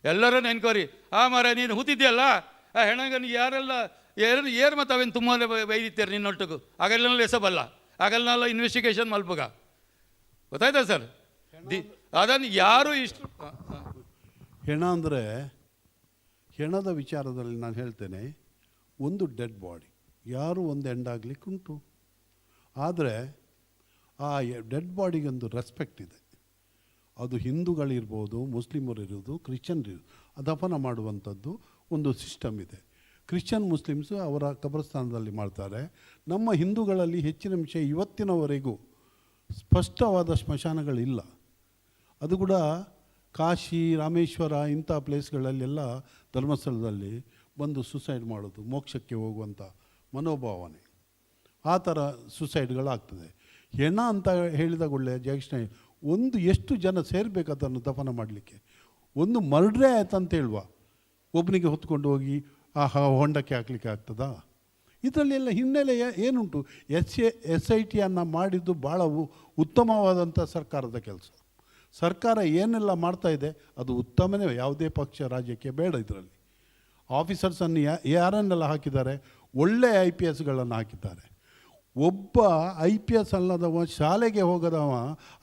ಎಲ್ಲರನ್ನು ಎನ್ಕ್ವೈರಿ. ಮಾರ ನೀನು ಹೂತಿದ್ಯಲ್ಲ, ಆ ಹೆಣಗ ಯಾರೆಲ್ಲ ಏರು ಮತ್ತು ಅವೇನು ತುಂಬ ಬೈದಿತ್ತಾರೆ ನಿನ್ನೊಟ್ಟಿಗೂ. ಆಗಲ್ಲ ಎಸಬಲ್ಲ, ಆಗಲ್ಲ ಇನ್ವೆಸ್ಟಿಗೇಷನ್ ಮಲ್ಪಗ. ಗೊತ್ತಾಯ್ತಾ ಸರ್? ಅದನ್ನು ಯಾರು ಇಷ್ಟು ಹೆಣ ಅಂದರೆ, ಹೆಣದ ವಿಚಾರದಲ್ಲಿ ನಾನು ಹೇಳ್ತೇನೆ, ಒಂದು ಡೆಡ್ ಬಾಡಿ ಯಾರು ಒಂದು ಎಂಡಾಗಲಿಕ್ಕೆ ಉಂಟು. ಆದರೆ ಆ ಡೆಡ್ ಬಾಡಿಗೊಂದು ರೆಸ್ಪೆಕ್ಟ್ ಇದೆ. ಅದು ಹಿಂದೂಗಳಿರ್ಬೋದು, ಮುಸ್ಲಿಮರಿರ್ಬೋದು, ಕ್ರಿಶ್ಚಿಯನ್ರಿರ್ಬೋದು, ದಫನ ಮಾಡುವಂಥದ್ದು ಒಂದು ಸಿಸ್ಟಮ್ ಇದೆ. ಕ್ರಿಶ್ಚಿಯನ್ ಮುಸ್ಲಿಮ್ಸು ಅವರ ಕಬ್ರಸ್ಥಾನದಲ್ಲಿ ಮಾಡ್ತಾರೆ. ನಮ್ಮ ಹಿಂದೂಗಳಲ್ಲಿ ಹೆಚ್ಚಿನ ವಿಷಯ ಇವತ್ತಿನವರೆಗೂ ಸ್ಪಷ್ಟವಾದ ಸ್ಮಶಾನಗಳಿಲ್ಲ. ಅದು ಕೂಡ ಕಾಶಿ, ರಾಮೇಶ್ವರ ಇಂಥ ಪ್ಲೇಸ್ಗಳಲ್ಲೆಲ್ಲ ಧರ್ಮಸ್ಥಳದಲ್ಲಿ ಬಂದು ಸುಸೈಡ್ ಮಾಡೋದು, ಮೋಕ್ಷಕ್ಕೆ ಹೋಗುವಂಥ ಮನೋಭಾವನೆ, ಆ ಥರ ಸುಸೈಡ್ಗಳಾಗ್ತದೆ. ಹೆಣ ಅಂತ ಹೇಳಿದ ಒಳ್ಳೆಯ ಜಯಕೃಷ್ಣ, ಎಷ್ಟು ಜನ ಸೇರಬೇಕು ಅದನ್ನು ದಫನ ಮಾಡಲಿಕ್ಕೆ? ಒಂದು ಮರ್ಡ್ರೇ ಆಯ್ತಂತ ಹೇಳುವ, ಒಬ್ಬನಿಗೆ ಹೊತ್ಕೊಂಡು ಹೋಗಿ ಆ ಹೊಂಡಕ್ಕೆ ಹಾಕಲಿಕ್ಕೆ ಆಗ್ತದಾ? ಇದರಲ್ಲೆಲ್ಲ ಹಿನ್ನೆಲೆ ಏನುಂಟು? SITಯನ್ನು ಮಾಡಿದ್ದು ಭಾಳ ಉತ್ತಮವಾದಂಥ ಸರ್ಕಾರದ ಕೆಲಸ. ಸರ್ಕಾರ ಏನೆಲ್ಲ ಮಾಡ್ತಾ ಇದೆ ಅದು ಉತ್ತಮನೇ. ಯಾವುದೇ ಪಕ್ಷ ರಾಜ್ಯಕ್ಕೆ ಬೇಡ. ಇದರಲ್ಲಿ ಆಫೀಸರ್ಸನ್ನು ಯಾರನ್ನೆಲ್ಲ ಹಾಕಿದ್ದಾರೆ? ಒಳ್ಳೆಯ IPSಗಳನ್ನು ಹಾಕಿದ್ದಾರೆ. ಒಬ್ಬ IPS ಅಲ್ಲದವ, ಶಾಲೆಗೆ ಹೋಗದವ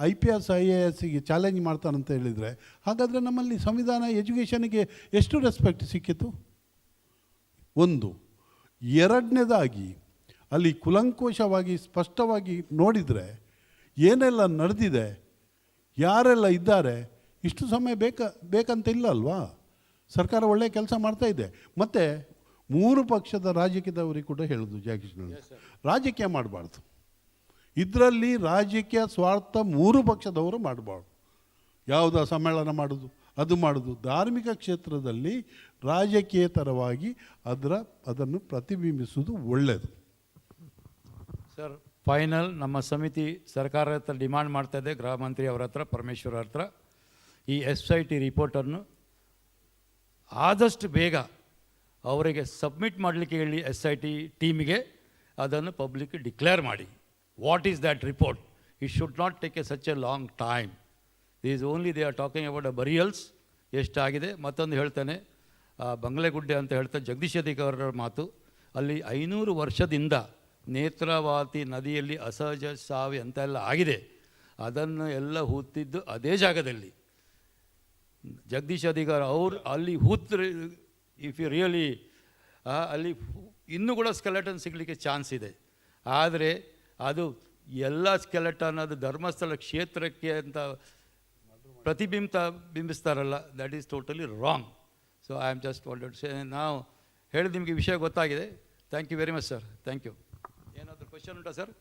IPS IASಗೆ ಚಾಲೆಂಜ್ ಮಾಡ್ತಾನಂತ ಹೇಳಿದರೆ, ಹಾಗಾದರೆ ನಮ್ಮಲ್ಲಿ ಸಂವಿಧಾನ ಎಜುಕೇಷನ್ಗೆ ಎಷ್ಟು ರೆಸ್ಪೆಕ್ಟ್ ಸಿಕ್ಕಿತು? ಒಂದು. ಎರಡನೇದಾಗಿ ಅಲ್ಲಿ ಕುಲಂಕುಷವಾಗಿ ಸ್ಪಷ್ಟವಾಗಿ ನೋಡಿದರೆ ಏನೆಲ್ಲ ನಡೆದಿದೆ, ಯಾರೆಲ್ಲ ಇದ್ದಾರೆ, ಇಷ್ಟು ಸಮಯ ಬೇಕಂತ ಇಲ್ಲ ಅಲ್ವಾ? ಸರ್ಕಾರ ಒಳ್ಳೆಯ ಕೆಲಸ ಮಾಡ್ತಾ ಇದೆ. ಮತ್ತು 3 ಪಕ್ಷದ ರಾಜಕೀಯದವರಿಗೆ ಕೂಡ ಹೇಳೋದು, ಜಯಕೃಷ್ಣ, ರಾಜಕೀಯ ಮಾಡಬಾರ್ದು. ಇದರಲ್ಲಿ ರಾಜಕೀಯ ಸ್ವಾರ್ಥ 3 ಪಕ್ಷದವರು ಮಾಡಬಾರ್ದು. ಯಾವುದೋ ಸಮ್ಮೇಳನ ಮಾಡೋದು, ಅದು ಮಾಡೋದು. ಧಾರ್ಮಿಕ ಕ್ಷೇತ್ರದಲ್ಲಿ ರಾಜಕೀಯೇತರವಾಗಿ ಅದನ್ನು ಪ್ರತಿಬಿಂಬಿಸುವುದು ಒಳ್ಳೆಯದು. ಸರ್, ಫೈನಲ್ ನಮ್ಮ ಸಮಿತಿ ಸರ್ಕಾರದ ಹತ್ರ ಡಿಮಾಂಡ್ ಮಾಡ್ತಾ ಇದೆ, ಗೃಹ ಮಂತ್ರಿ ಅವರ ಹತ್ರ, ಪರಮೇಶ್ವರ್ ಹತ್ರ, ಈ SIT ರಿಪೋರ್ಟನ್ನು ಆದಷ್ಟು ಬೇಗ ಅವರಿಗೆ ಸಬ್ಮಿಟ್ ಮಾಡಲಿಕ್ಕೆ ಹೇಳಿ. SIT ಟೀಮಿಗೆ ಅದನ್ನು ಪಬ್ಲಿಕ್ ಡಿಕ್ಲೇರ್ ಮಾಡಿ. What is that report? It should not take such a long time. Is only they are talking about uh burials ಎಷ್ಟಾಗಿದೆ. ಮತ್ತೊಂದು ಹೇಳ್ತಾನೆ, ಬಂಗಲೆಗುಡ್ಡೆ ಅಂತ ಹೇಳ್ತಾರೆ, ಜಗದೀಶ್ ಅಧಿಕಾರರ ಮಾತು. ಅಲ್ಲಿ 500 ವರ್ಷದಿಂದ ನೇತ್ರಾವತಿ ನದಿಯಲ್ಲಿ ಅಸಹಜ ಸಾವು ಅಂತೆಲ್ಲ ಆಗಿದೆ. ಅದನ್ನು ಎಲ್ಲ ಹೂತಿದ್ದು ಅದೇ ಜಾಗದಲ್ಲಿ ಜಗದೀಶ್ ಅಧಿಕಾರ ಅವರು ಅಲ್ಲಿ ಹೂತ್ರೆ. ಇಫ್ ಯು ರಿಯಲಿ ಅಲ್ಲಿ ಇನ್ನೂ ಕೂಡ ಸ್ಕೆಲೆಟನ್ ಸಿಗಲಿಕ್ಕೆ ಚಾನ್ಸ್ ಇದೆ. ಆದರೆ ಅದು ಎಲ್ಲ ಸ್ಕೆಲೆಟನ್ ಅದು ಧರ್ಮಸ್ಥಳ ಕ್ಷೇತ್ರಕ್ಕೆ ಅಂತ ಬಿಂಬಿಸ್ತಾರಲ್ಲ, that is totally wrong. So I am just wanted to say, ನಾವು ಹೇಳಿದ ನಿಮಗೆ ವಿಷಯ ಗೊತ್ತಾಗಿದೆ. Thank you very much sir. Thank you. ಏನಾದರೂ ಕ್ವಶನ್ ಉಂಟಾ ಸರ್?